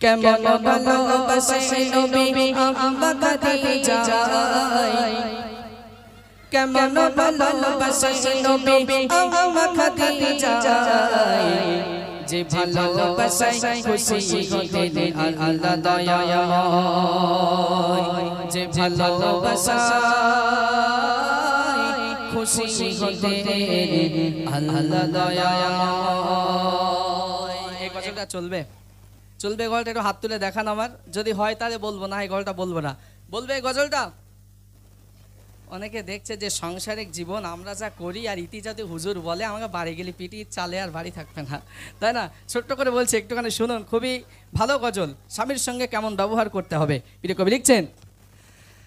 কেমন ভালোবাসে নবী আম্মা খাদিজা কেমন ভালোবাসে নবী আম্মা খাদিজা যে ভালোবাসে খুশি হতে আল্লাহ দয়াময় যে ভালোবাসে খুশি হতে আল্লাহ দয়াময়। এই গজলটা চলবে চলবে গজলটা একটু হাত তুলে দেখান আমার, যদি হয় তাহলে বলবো, না এই গজলটা বলবো না, বলবে এই গজলটা। অনেকে দেখছে যে সাংসারিক জীবন আমরা যা করি আর ইতি যদি হুজুর বলে আমাকে বাড়ি গেলে পিটি চালে আর বাড়ি থাকবে না, তাই না? ছোট্ট করে বলছে একটুখানি শুনুন, খুবই ভালো গজল, স্বামীর সঙ্গে কেমন ব্যবহার করতে হবে। প্রিয় কবি লিখছেন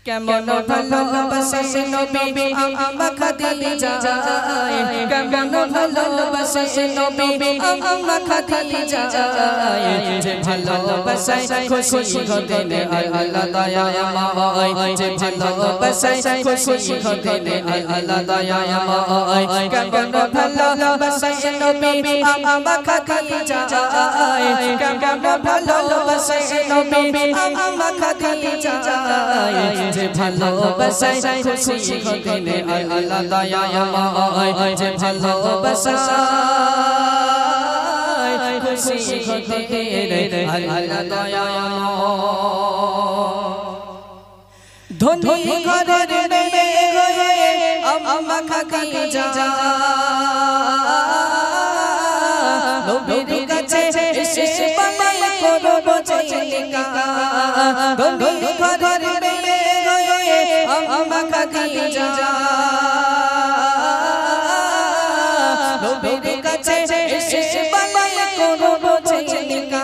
কেমন ভালোবাসে নবী আম্মা খাদিজা কেমন ভালোবাসে নবী আম্মা খাদিজা যে ভালোবাসে খুশি হতে আল্লাহ দয়াময় যে ভালোবাসে খুশি হতে আল্লাহ দয়াময় কেমন ভালোবাসে নবী আম্মা খাদিজা কেমন ভালোবাসে নবী আম্মা খাদিজা যে ভালোবাসে খুশি হতে আল্লাহ দয়াময় যে ভালোবাসে খুশি হতে আল্লাহ দয়াময়। ধনী ঘরের মেয়ে হয়ে আম্মা খাদিজা নবীর কাছে এসে বাবাই করব চিলিকা। ধনী ঘরের আম্মা খাদিজা নবীর কাছে এসে বাবাই করব চিলিকা।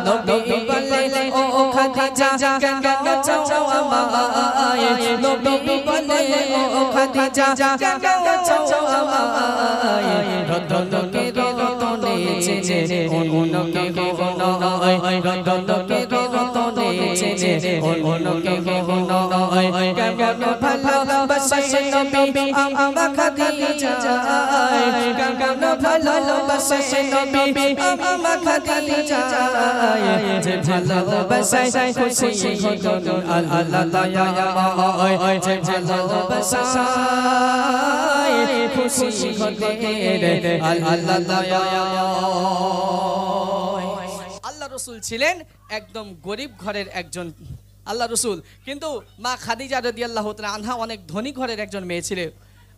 নবী বলে ও খাদিজা কেন চাও আমায়, নবী বলে ও খাদিজা কেন চাও আমায়। রতনকে রতনে চেনে অন্যকে নয়, রতনকে রতনে চেনে অন্যকে নয়। কেমন ভালোবাসে নবী আম্মা খাদিজা কেমন ভালোবাসে নবী আম্মা খাদিজা যে ভালোবাসে খুশি হতে আল্লাহ দয়াময় যে ভালোবাসে খুশি হতে আল্লাহ দয়াময়। আল্লাহ রাসূল ছিলেন একদম গরিব ঘরের একজন আল্লাহ রসুল, কিন্তু মা খাদিজা রাদিয়াল্লাহু তাআলা আনহা অনেক ধনী ঘরের একজন মেয়ে ছিলেন।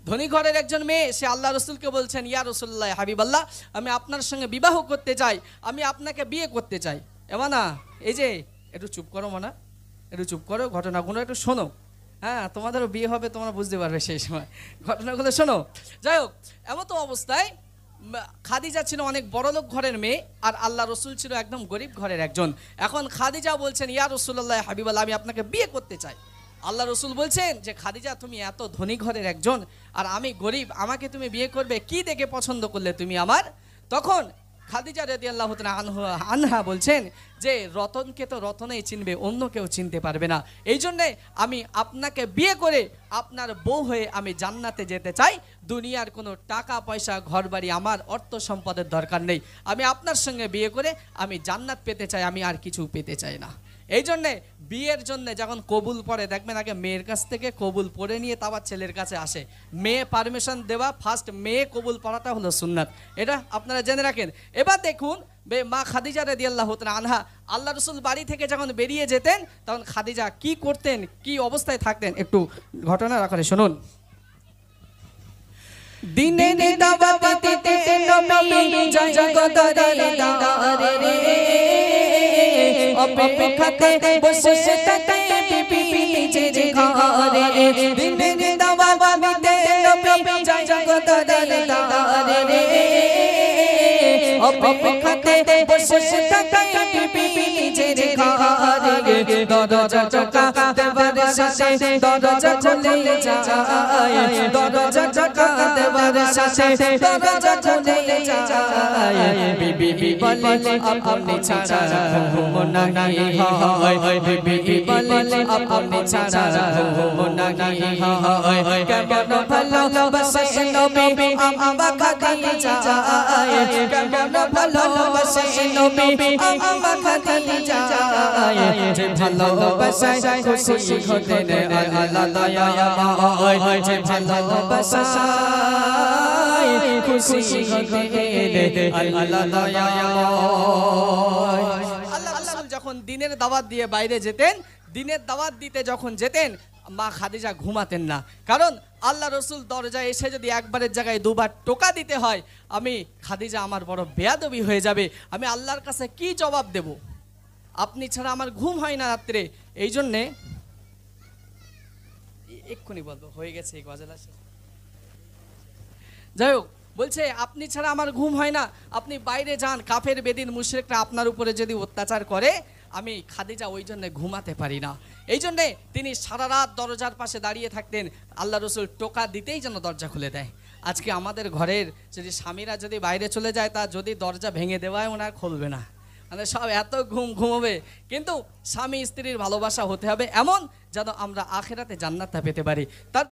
ধনী ঘরের একজন মেয়ে, সে আল্লাহ রসুলকে বলছেন ইয়া রাসূলুল্লাহ হাবিবাল্লাহ আমি আপনার সঙ্গে বিবাহ করতে চাই, আমি আপনাকে বিয়ে করতে চাই। এমন না, এই যে একটু চুপ করো মনা, একটু চুপ করো, ঘটনাগুলো একটু শোনো, হ্যাঁ তোমাদেরও বিয়ে হবে, তোমরা বুঝতে পারবে সেই সময়, ঘটনাগুলো শোনো। যাই হোক, এমন তো অবস্থায় খাদিজা ছিল অনেক বড়লোক ঘরের মেয়ে আর আল্লাহ রসুল ছিল একদম গরিব ঘরের একজন। এখন খাদিজা বলছেন ইয়া রাসূলুল্লাহ হাবিবাল্লাহ আমি আপনাকে বিয়ে করতে চাই। আল্লাহ রসুল বলছেন যে খাদিজা তুমি এত ধনী ঘরের একজন আর আমি গরিব, আমাকে তুমি বিয়ে করবে, কি দেখে পছন্দ করলে তুমি আমার? তখন খাদিজা রাদিয়াল্লাহু তাআলা আনহা বলছেন যে রতনকে তো রতনেই চিনবে, অন্য কেউ চিনতে পারবে না, এই জন্যে আমি আপনাকে বিয়ে করে আপনার বউ হয়ে আমি জান্নাতে যেতে চাই। দুনিয়ার কোনো টাকা পয়সা ঘর বাড়ি আমার অর্থ সম্পদের দরকার নেই, আমি আপনার সঙ্গে বিয়ে করে আমি জান্নাত পেতে চাই, আমি আর কিছু পেতে চাই না। এই জন্যে বিয়ের জন্য যখন কবুল পড়ে দেখবেন আগে মেয়ের কাছ থেকে কবুল পড়ে নিয়ে তারপর ছেলের কাছে আসে, মেয়ে পারমিশন দেওয়া, ফার্স্ট মেয়ে কবুল পড়াটা হলো সুন্নাত, এটা আপনারা জেনে রাখেন। এবার দেখুন মা খাদিজা রাদিয়াল্লাহু তাআলা আনহা আল্লাহ রসুল বাড়ি থেকে যখন বেরিয়ে যেতেন তখন খাদিজা কি করতেন, কি অবস্থায় থাকতেন, একটু ঘটনা রাখলে শুনুন। দিনে দাওয়াত দিতে নবী জগদরে দারে রে অপেক্ষাতে বসে থাকে বিবি নিজের ঘরে। দিনে দাওয়াত দিতে নবী জগদরে দারে রে অপেক্ষাতে বসে থাকে বিবি নিজের ঘরে। দরজা চকা দেবার সাথে দরজা খুলে যায়, দরজা চকা দেবার সাথে দরজা খুলে যায়। বিবি বলে আপনি ছাড়া ঘুম নাই হয়, বিবি বলে আপনি ছাড়া ঘুম নাই হয়। কেমন ভালো ভালোবাসে নবী আম্মা খাদিজা কেমন ভালোবাসে নবী আম্মা খাদিজা যে ভালোবাসায় খুশি হতেন আল্লাহ দয়াময় যে ভালোবাসায় খুশি হতেন আল্লাহ দয়াময়। আল্লাহ রাসূল যখন দিনের দাওয়াত দিয়ে বাইরে যেতেন, দিনের দাওয়াত দিতে যখন যেতেন মা খাদিজা ঘুমাতেন না, কারণ আল্লাহ রসুল দরজায় এসে যদি একবারের জায়গায় দুবার টোকা দিতে হয়, আমি খাদিজা আমার বড় বেয়াদবি হয়ে যাবে, আমি আল্লাহর কাছে কি জবাব দেব, আপনি ছাড়া আমার ঘুম হয় না রাত্রে। এই জন্যে এক্ষুনি বলবো, হয়ে গেছে এই গজল আসে। যাই হোক, বলছে আপনি ছাড়া আমার ঘুম হয় না, আপনি বাইরে যান, কাফের বেদিন মুশরিকরা আপনার উপরে যদি অত্যাচার করে, আমি খাদিজা ওই জন্যে ঘুমাতে পারি না। এই জন্যে তিনি সারা রাত দরজার পাশে দাঁড়িয়ে থাকতেন, আল্লাহ রসুল টোকা দিতেই যেন দরজা খুলে দেয়। আজকে আমাদের ঘরের যদি স্বামীরা যদি বাইরে চলে যায়, তা যদি দরজা ভেঙে দেওয়ায় ওনার খুলবে না, মানে সব এত ঘুমোবে। কিন্তু স্বামী স্ত্রীর ভালোবাসা হতে হবে এমন যেন আমরা আখিরাতে জান্নাতটা পেতে পারি। তার